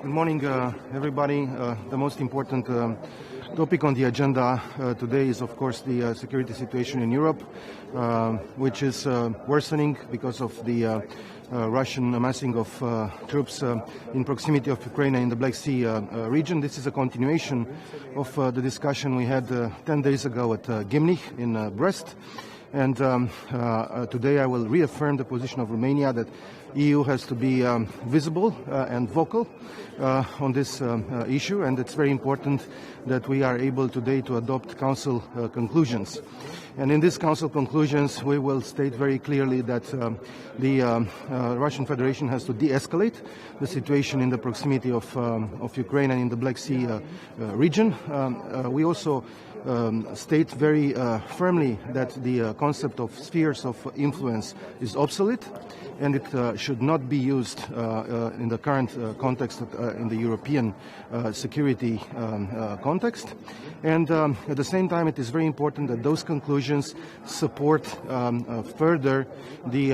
Good morning, everybody. The most important topic on the agenda today is, of course, the security situation in Europe, which is worsening because of the Russian amassing of troops in proximity of Ukraine in the Black Sea region. This is a continuation of the discussion we had 10 days ago at Gimnich in Brest. And today I will reaffirm the position of Romania that EU has to be visible and vocal on this issue, and it's very important that we are able today to adopt Council conclusions. And in these Council conclusions we will state very clearly that the Russian Federation has to de-escalate the situation in the proximity of Ukraine and in the Black Sea region. We also state very firmly that the concept of spheres of influence is obsolete, and it should not be used in the current context in the European security context. And at the same time, it is very important that those conclusions support further the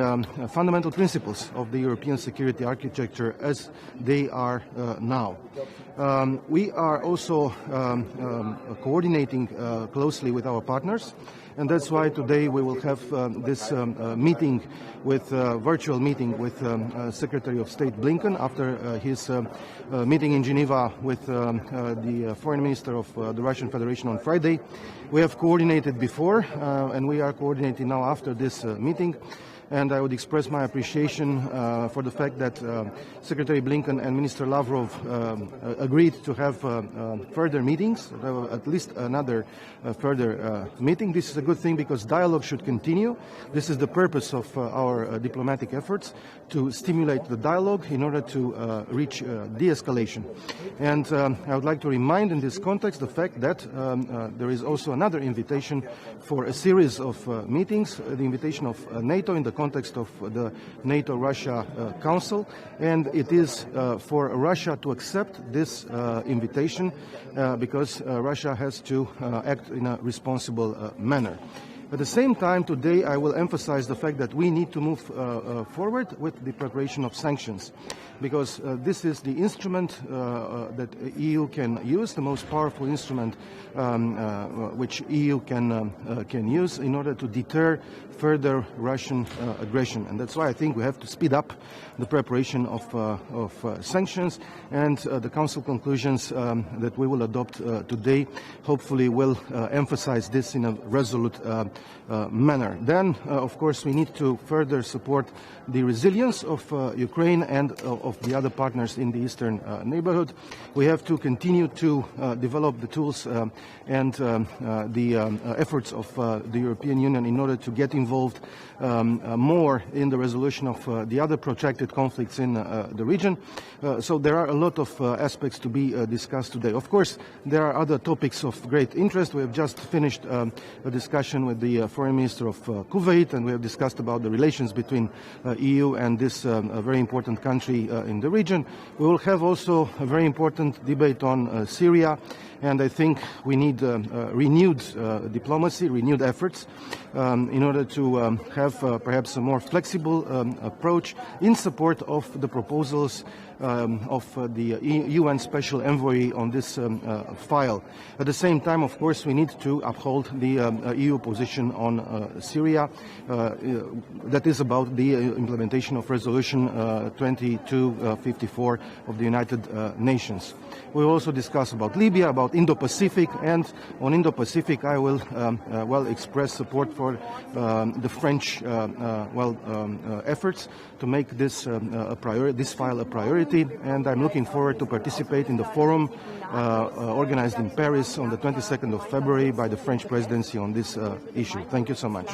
fundamental principles of the European security architecture as they are now. We are also coordinating closely with our partners, and that's why today we will have this meeting with virtual meeting with Secretary of State Blinken after his meeting in Geneva with the Foreign Minister of the Russian Federation on Friday. We have coordinated before, and we are coordinating now after this meeting. And I would express my appreciation for the fact that Secretary Blinken and Minister Lavrov agreed to have further meetings, at least another further meeting. This is a good thing because dialogue should continue. This is the purpose of our diplomatic efforts, to stimulate the dialogue in order to reach de-escalation. And I would like to remind in this context the fact that there is also another invitation for a series of meetings, the invitation of NATO in the context of the NATO-Russia Council, and it is for Russia to accept this invitation because Russia has to act in a responsible manner. At the same time, today I will emphasize the fact that we need to move forward with the preparation of sanctions, because this is the instrument that EU can use, the most powerful instrument which EU can use in order to deter further Russian aggression. And that's why I think we have to speed up the preparation of sanctions, and the Council conclusions that we will adopt today hopefully will emphasize this in a resolute manner. Then, of course, we need to further support the resilience of Ukraine and of the other partners in the eastern neighborhood. We have to continue to develop the tools and the efforts of the European Union in order to get involved more in the resolution of the other protracted conflicts in the region. So there are a lot of aspects to be discussed today. Of course, there are other topics of great interest. We have just finished a discussion with the Foreign Minister of Kuwait, and we have discussed about the relations between EU and this very important country in the region. We will have also a very important debate on Syria, and I think we need renewed diplomacy, renewed efforts in order to have perhaps a more flexible approach in support of the proposals of the UN Special Envoy on this file. At the same time, of course, we need to uphold the EU position on Syria, that is about the implementation of Resolution 2254 of the United Nations. We will also discuss about Libya, about Indo-Pacific, and on Indo-Pacific I will express support for the French efforts to make this this file a priority, and I'm looking forward to participate in the forum organized in Paris on the 22nd of February by the French presidency on this issue. Thank you so much.